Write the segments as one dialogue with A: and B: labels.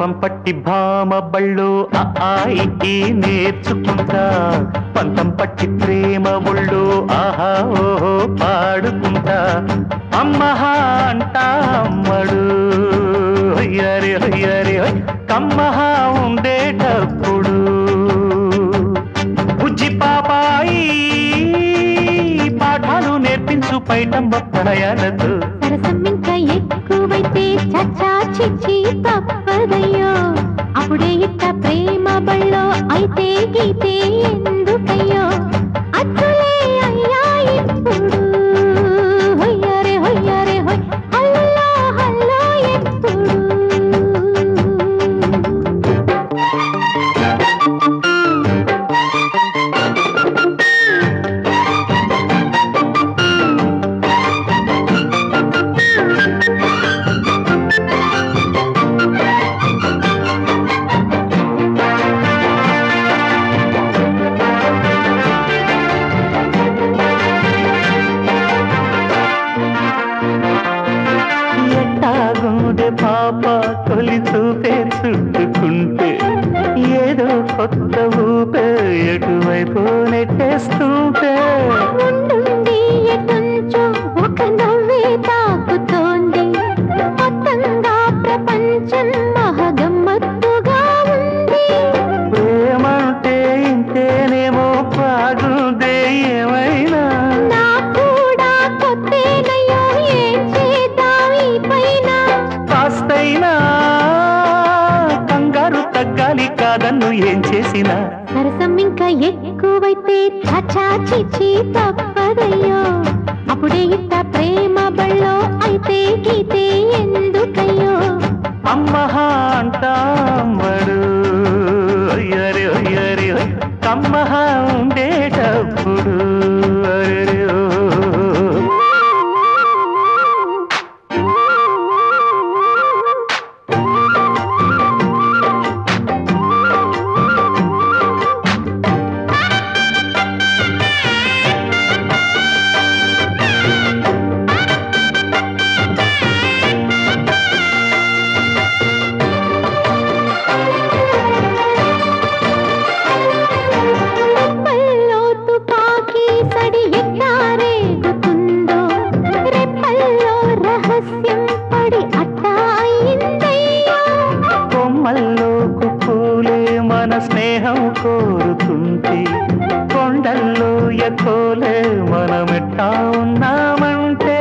A: బలపం పట్టి భామ బళ్ళు ఆయి నేర్చుకుంటా పంతం పట్టి ప్రేమ ఒళ్ళు ఆహా ఓహో పాడుకుంటా అమ్మహా అంటా అమ్మడు హొయ్యరే హొయ్యరే హొయ్ కమ్మహా ఉండేటప్పుడు బుజ్జి పాపాయి పాఠాలు నేర్పించు పైటమ్మ ప్రణయాలతో
B: సరసం ఇంకా ఎక్కువైతే చచ్చా చిచ్చి తప్పదయ్యో అప్పుడే ఇట్ట ప్రేమ బళ్ళో అయితే గీతే ఎందుకయ్యో అచ్చులే అయ్యా ఇప్పుడు హొయ్యరే హొయ్యరే హొయ్ హల్లో హల్లో ఎప్పుడు
A: పాప తొలి చూపే చుట్టుకుంటే ఏదో కొత్త ఊపే ఎటువైపు నెట్టేస్తుంటే
B: ఉండుండి ఎటుంచో ఒక నవ్వే తాకుతోంది మొత్తంగా ప్రపంచం మహగమ్మత్తుగా ఉంది
A: ప్రేమంటే ఇంతేనేమో బాగుందే ఏమైనా
B: నా కూడా కొత్తేనయ్యో ఏం చేద్దాం ఈ పైన
A: కాస్తైనా కంగారు తగ్గాలి కాదన్ను ఏం చేసినా
B: సరసం ఇంకా ఎక్కువైతే చచా చిచి తప్పదయ్యో అప్పుడే ఇట్ట ప్రేమ బళ్ళో అయితే గీతే ఎందుకయ్యో
A: అమ్మహా అంటామడు అయ్యరే అయ్యరే కమ్మహా ఉండేటప్పుడు అరే కొమ్మల్లోకు పూలే మన స్నేహం కోరుతుంటే కొండల్లో ఎకోలే మనమెట్టా ఉన్నామంటే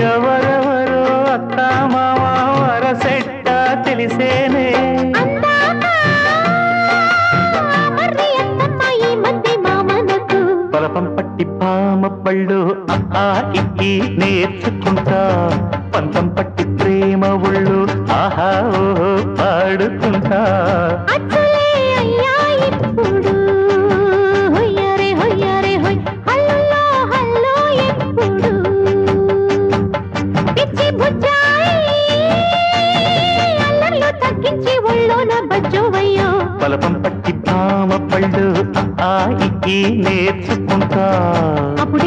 A: ఎవరెవరో అత్తా మామ వరసెట్ట తెలిసేనే బలపం పట్టి పామ పళ్ళు ఆయి నేర్చుకుంటా పంతం పట్టి ప్రేమ ఒళ్ళు ఆహా ఓహో పాడుకుంటా
B: అచ్చులే అయ్యా ఇప్పుడు హొయ్యరే హొయ్యరే హొయ్ హల్లో హల్లో ఎప్పుడు పిచ్చి బుజ్జాయి అల్లర్లు తగ్గించి ఒళ్ళోన బజ్జోవయ్యో
A: బలపం పట్టి పామ పళ్ళు ఆయి నేర్చుకుంటా
B: అప్పుడు